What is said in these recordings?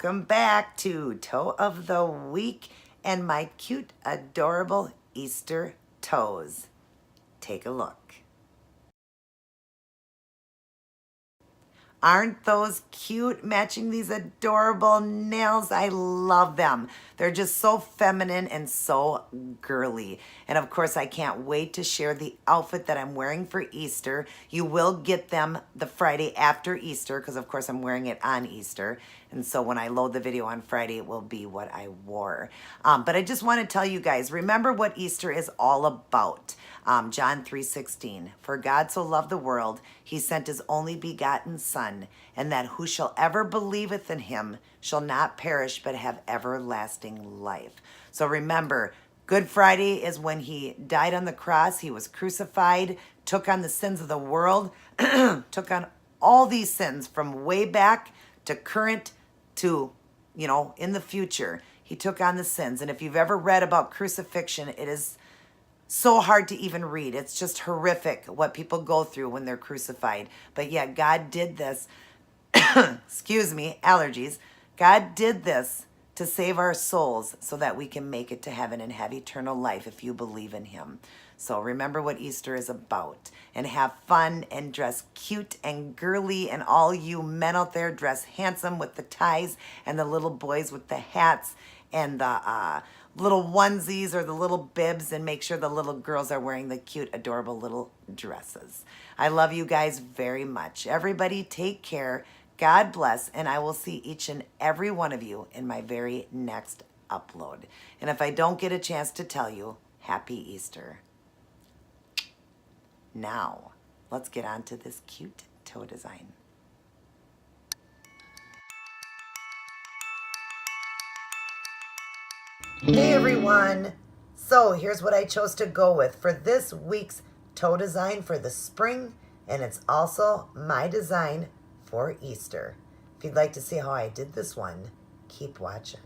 welcome back to Toe of the Week and my cute, adorable Easter toes. Take a look. Aren't those cute, matching these adorable nails? I love them. They're just so feminine and so girly. And of course, I can't wait to share the outfit that I'm wearing for Easter. You will get them the Friday after Easter because of course I'm wearing it on Easter. And so when I load the video on Friday, it will be what I wore. But I just want to tell you guys, remember what Easter is all about. John 3:16, for God so loved the world, he sent his only begotten Son, and that who shall ever believeth in him shall not perish but have everlasting life. So remember, Good Friday is when he died on the cross, he was crucified, took on the sins of the world, took on all these sins from way back to current to, in the future. He took on the sins. And if you've ever read about crucifixion, it is so hard to even read. It's just horrific what people go through when they're crucified. But yet God did this, excuse me, allergies. God did this to save our souls so that we can make it to heaven and have eternal life if you believe in him. So remember what Easter is about and have fun and dress cute and girly, and all you men out there dress handsome with the ties and the little boys with the hats and the little onesies or the little bibs, and make sure the little girls are wearing the cute, adorable little dresses. I love you guys very much. Everybody take care. God bless, and I will see each and every one of you in my very next upload. And if I don't get a chance to tell you, Happy Easter. Now, let's get on to this cute toe design. Hey everyone! So here's what I chose to go with for this week's toe design for the spring, and it's also my design for Easter. If you'd like to see how I did this one, keep watching.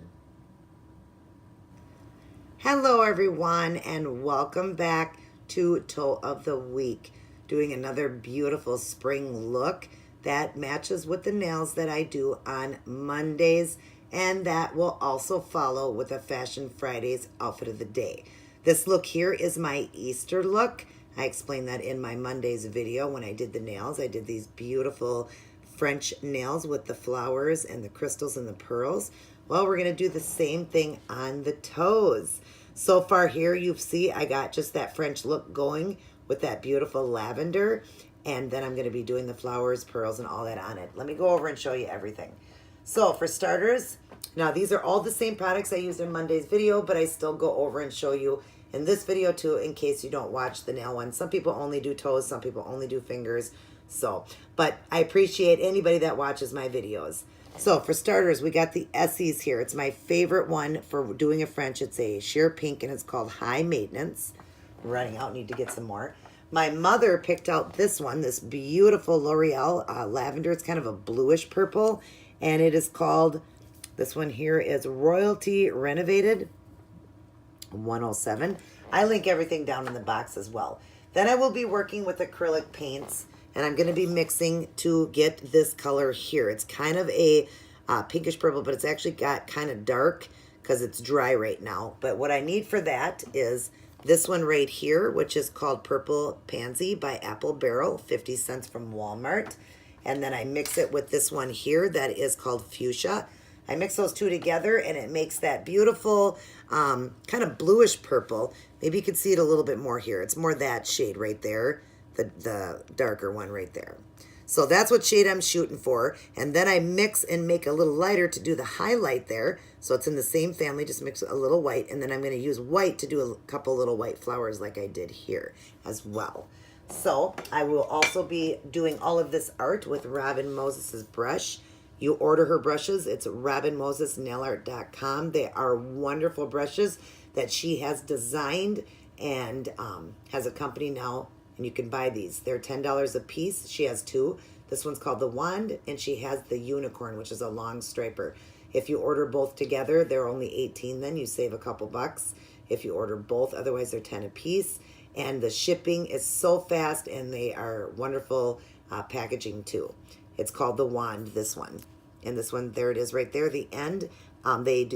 Hello everyone, and welcome back to Toe of the Week. Doing another beautiful spring look that matches with the nails that I do on Mondays, and that will also follow with a Fashion Fridays outfit of the day. This look here is my Easter look. I explained that in my Monday's video when I did the nails. I did these beautiful French nails with the flowers and the crystals and the pearls. Well, we're going to do the same thing on the toes. So far here, you see I got just that French look going with that beautiful lavender. And then I'm going to be doing the flowers, pearls, and all that on it. Let me go over and show you everything. So for starters, now these are all the same products I used in Monday's video, but I still go over and show you in this video too, in case you don't watch the nail one. Some people only do toes, some people only do fingers. So, but I appreciate anybody that watches my videos. So for starters, we got the Essies here. It's my favorite one for doing a French. It's a sheer pink and it's called High Maintenance. I'm running out, need to get some more. My mother picked out this one, this beautiful L'Oreal lavender. It's kind of a bluish purple, and it is called, this one here is Royalty Renovated 107. I link everything down in the box as well. Then I will be working with acrylic paints, and I'm going to be mixing to get this color here. It's kind of a pinkish purple, but it's actually got kind of dark because it's dry right now. But what I need for that is this one right here, which is called Purple Pansy by Apple Barrel, 50 cents from Walmart. And then I mix it with this one here that is called Fuchsia. I mix those two together and it makes that beautiful kind of bluish purple. Maybe you can see it a little bit more here. It's more that shade right there, the darker one right there. So that's what shade I'm shooting for. And then I mix and make a little lighter to do the highlight there. So it's in the same family, just mix a little white. And then I'm going to use white to do a couple little white flowers like I did here as well. So I will also be doing all of this art with Robin Moses's brush. You order her brushes. It's robinmosesnailart.com. They are wonderful brushes that she has designed and has a company now. And you can buy these. They're $10 a piece. She has two. This one's called the Wand, and she has the Unicorn, which is a long striper. If you order both together, they're only $18 then. You save a couple bucks if you order both. Otherwise, they're 10 a piece. And the shipping is so fast, and they are wonderful packaging too. It's called the Wand, this one. And this one, there it is right there, the end.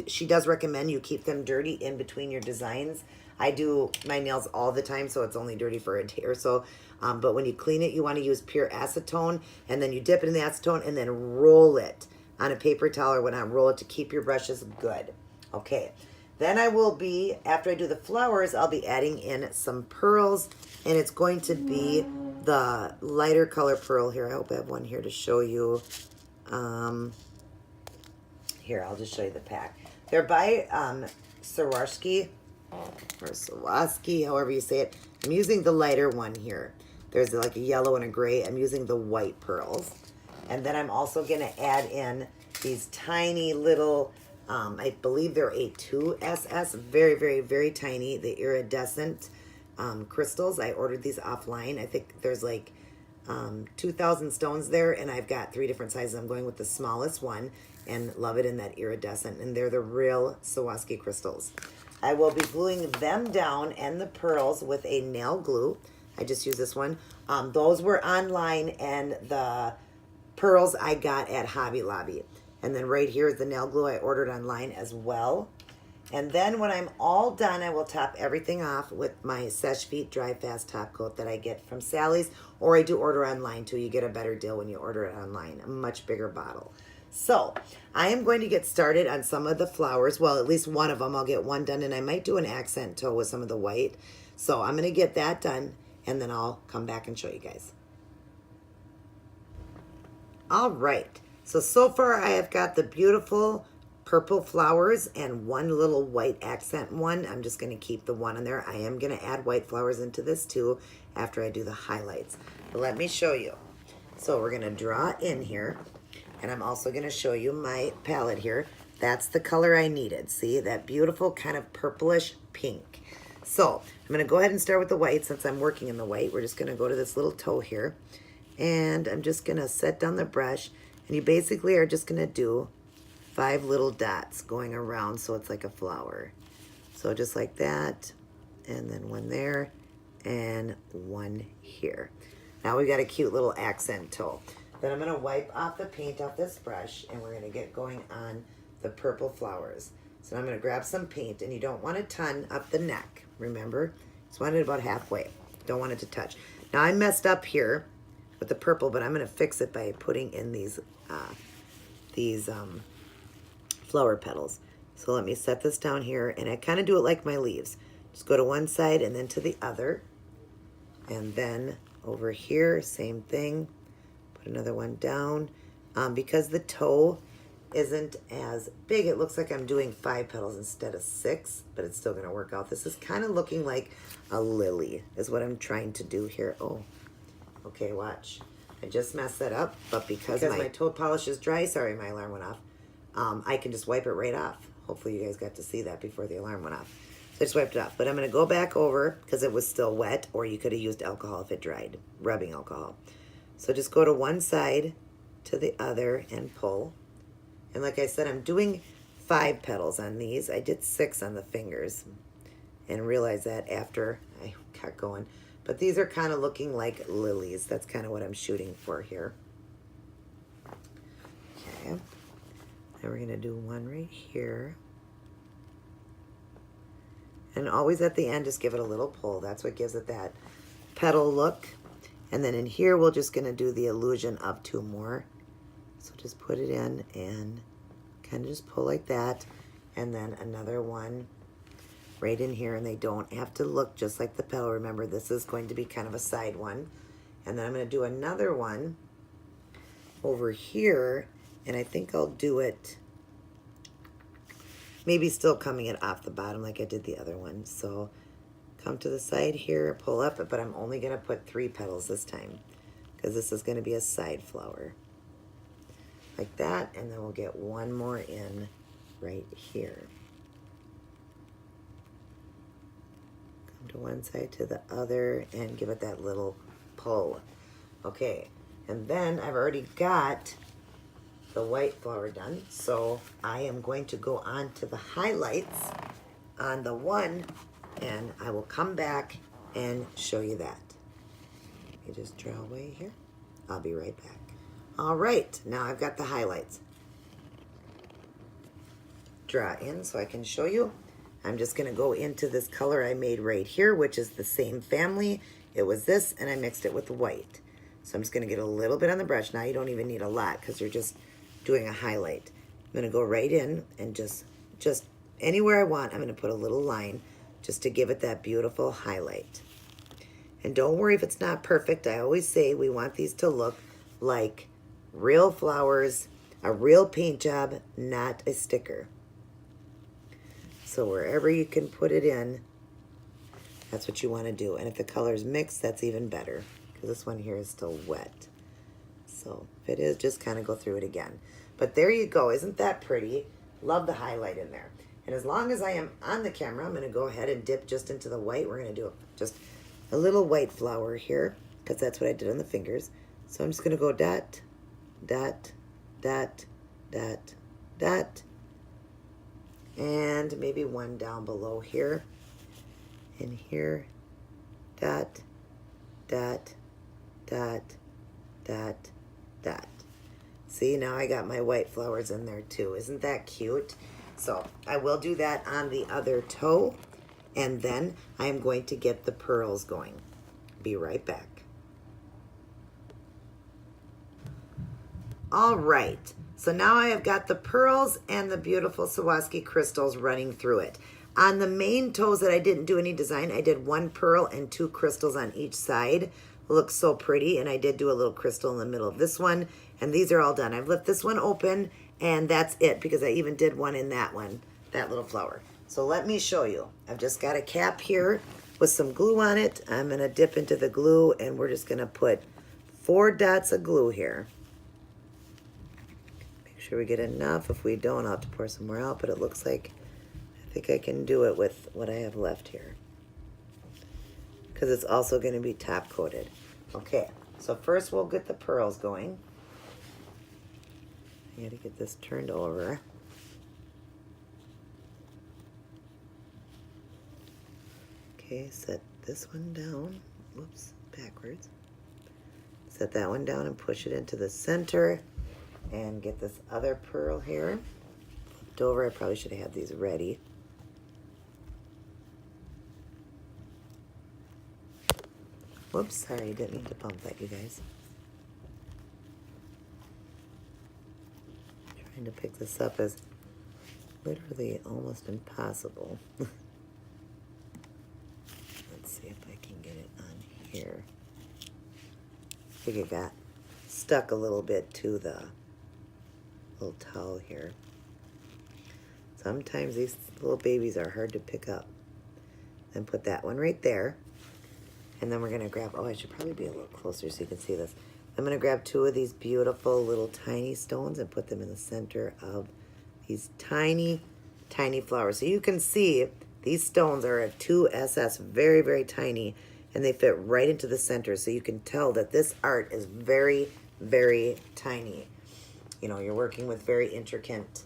She does recommend you keep them dirty in between your designs. I do my nails all the time, so it's only dirty for a day or so. But when you clean it, you want to use pure acetone, and then you dip it in the acetone and then roll it on a paper towel or whatnot. Roll it to keep your brushes good. Okay. Then I will be, after I do the flowers, I'll be adding in some pearls, and it's going to be the lighter color pearl here. I hope I have one here to show you. Here, I'll just show you the pack. They're by Swarovski, or Swarovski, however you say it. I'm using the lighter one here. There's like a yellow and a gray. I'm using the white pearls. And then I'm also going to add in these tiny little, I believe they're A2SS, very, very, very tiny, the iridescent crystals. I ordered these offline. I think there's like 2,000 stones there, and I've got 3 different sizes. I'm going with the smallest one and love it in that iridescent, and they're the real Swarovski crystals. I will be gluing them down and the pearls with a nail glue. I just use this one. Those were online, and the pearls I got at Hobby Lobby. And then right here is the nail glue I ordered online as well. And then when I'm all done, I will top everything off with my Seche Vite Dry Fast Top Coat that I get from Sally's, or I do order online too. You get a better deal when you order it online, a much bigger bottle. So I am going to get started on some of the flowers. Well, at least one of them. I'll get one done, and I might do an accent toe with some of the white. So I'm going to get that done, and then I'll come back and show you guys. All right. So far I have got the beautiful purple flowers and one little white accent one. I'm just going to keep the one in there. I am going to add white flowers into this too after I do the highlights. But let me show you. So we're going to draw in here, and I'm also going to show you my palette here. That's the color I needed. See, that beautiful kind of purplish pink. So I'm going to go ahead and start with the white since I'm working in the white. We're just going to go to this little toe here, and I'm just going to set down the brush, and you basically are just going to do 5 little dots going around so it's like a flower. So just like that, and then one there, and one here. Now we got a cute little accent toe. Then I'm going to wipe off the paint off this brush, and we're going to get going on the purple flowers. So I'm going to grab some paint, and you don't want a ton up the neck. Remember, just want it about halfway. Don't want it to touch. Now I messed up here with the purple, but I'm going to fix it by putting in these flower petals. So let me set this down here, and I kind of do it like my leaves. Just go to one side and then to the other, and then over here, same thing. Put another one down. Because the toe isn't as big, it looks like I'm doing 5 petals instead of 6, but it's still going to work out. This is kind of looking like a lily is what I'm trying to do here. Oh, okay, watch. I just messed that up, but because my toe polish is dry, sorry, my alarm went off, I can just wipe it right off. Hopefully you guys got to see that before the alarm went off. So I just wiped it off. But I'm going to go back over because it was still wet, or you could have used alcohol if it dried, rubbing alcohol. So just go to one side to the other and pull. And like I said, I'm doing 5 petals on these. I did 6 on the fingers and realized that after I got going. But these are kind of looking like lilies. That's kind of what I'm shooting for here. Okay. Now we're going to do one right here. And always at the end, just give it a little pull. That's what gives it that petal look. And then in here, we're just going to do the illusion of 2 more. So just put it in and kind of just pull like that. And then another one right in here. And they don't have to look just like the petal. Remember, this is going to be kind of a side one. And then I'm going to do another one over here. And I think I'll do it maybe still coming it off the bottom like I did the other one. So come to the side here, pull up it, but I'm only going to put 3 petals this time because this is going to be a side flower. Like that, and then we'll get one more in right here. Come to one side to the other and give it that little pull. Okay, and then I've already got the white flower done, so I am going to go on to the highlights on the one, and I will come back and show you that. Let me just draw away here. I'll be right back. All right, now I've got the highlights. draw in so I can show you. I'm just going to go into this color I made right here, which is the same family. It was this, and I mixed it with white. So I'm just going to get a little bit on the brush. Now you don't even need a lot because you're just doing a highlight. I'm going to go right in and just anywhere I want, I'm going to put a little line just to give it that beautiful highlight. And don't worry if it's not perfect. I always say we want these to look like real flowers, a real paint job, not a sticker. So wherever you can put it in, that's what you want to do. And if the colors mix, that's even better because this one here is still wet. So if it is, just kind of go through it again. But there you go. Isn't that pretty? Love the highlight in there. And as long as I am on the camera, I'm going to go ahead and dip just into the white. We're going to do just a little white flower here because that's what I did on the fingers. So I'm just going to go dot, dot, dot, dot, dot. And maybe one down below here. And here, dot, dot, dot, dot, dot. See, now I got my white flowers in there too. Isn't that cute? So I will do that on the other toe, and then I'm going to get the pearls going. Be right back. All right, so now I have got the pearls and the beautiful Swarovski crystals running through it. On the main toes that I didn't do any design, I did 1 pearl and 2 crystals on each side. It looks so pretty, and I did do a little crystal in the middle of this one, and these are all done. I've left this one open, and that's it, because I even did one in that one, that little flower. So let me show you. I've just got a cap here with some glue on it. I'm going to dip into the glue, and we're just going to put 4 dots of glue here. Make sure we get enough. If we don't, I'll have to pour some more out, but it looks like I think I can do it with what I have left here, because it's also going to be top coated. Okay, so first we'll get the pearls going. I got to get this turned over. Okay, set this one down. Whoops, backwards. Set that one down and push it into the center. And get this other pearl here flipped over. I probably should have had these ready. Whoops, sorry, didn't mean to bump that, you guys. Trying to pick this up is literally almost impossible. Let's see if I can get it on here. I think it got stuck a little bit to the little towel here. Sometimes these little babies are hard to pick up. Then put that one right there. And then we're going to grab, oh, I should probably be a little closer so you can see this. I'm going to grab 2 of these beautiful little tiny stones and put them in the center of these tiny, tiny flowers. So you can see these stones are a 2SS, very, very tiny, and they fit right into the center. So you can tell that this art is very, very tiny. You know, you're working with very intricate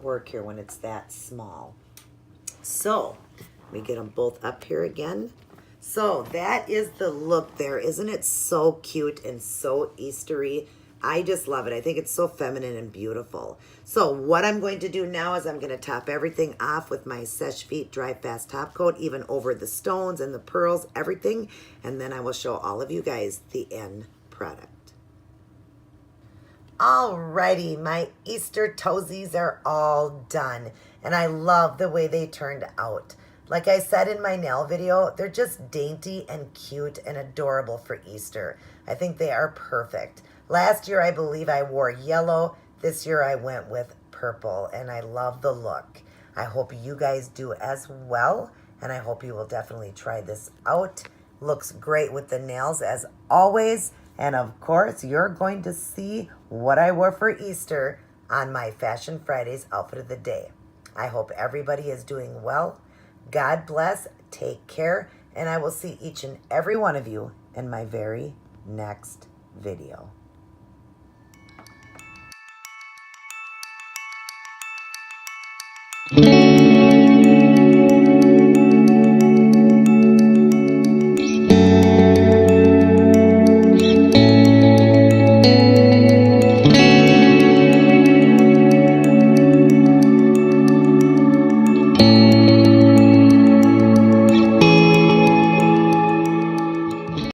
work here when it's that small. So let me get them both up here again. So that is the look there. Isn't it so cute and so Eastery? I just love it. I think it's so feminine and beautiful. So what I'm going to do now is I'm going to top everything off with my Seche Vite Dry Fast Top Coat, even over the stones and the pearls, everything. And then I will show all of you guys the end product. Alrighty, my Easter toesies are all done. And I love the way they turned out. Like I said in my nail video, they're just dainty and cute and adorable for Easter. I think they are perfect. Last year, I believe I wore yellow. This year, I went with purple, and I love the look. I hope you guys do as well, and I hope you will definitely try this out. Looks great with the nails as always, and of course, you're going to see what I wore for Easter on my Fashion Fridays outfit of the day. I hope everybody is doing well. God bless, take care, and I will see each and every one of you in my very next video.